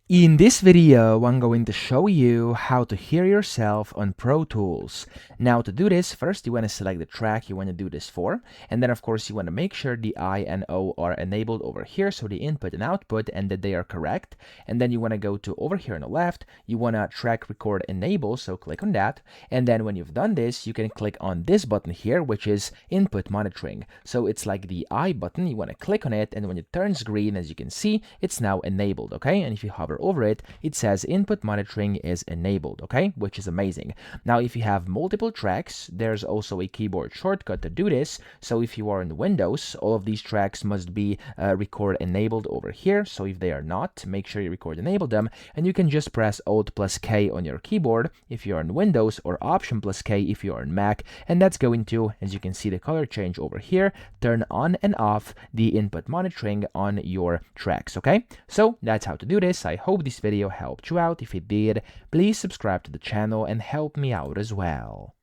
In this video, I'm going to show you how to hear yourself on Pro Tools. Now to do this, first you want to select the track you want to do this for, and then of course you want to make sure the I and O are enabled over here, so the input and output, and that they are correct. And then you want to go to over here on the left, you want to track record enable, so click on that. And then when you've done this, you can click on this button here, which is input monitoring. So it's like the I button, you want to click on it, and when it turns green, as you can see, it's now enabled, okay? And if you hover over it, it says input monitoring is enabled, okay, which is amazing. Now if you have multiple tracks, there's also a keyboard shortcut to do this. So if you are in Windows, all of these tracks must be record enabled over here. So if they are not, make sure you record enable them, and you can just press Alt plus K on your keyboard if you're in Windows, or Option plus K if you're in Mac, and that's going to, as you can see the color change over here, turn on and off the input monitoring on your tracks, okay? So that's how to do this. I hope this video helped you out. If it did, please subscribe to the channel and help me out as well.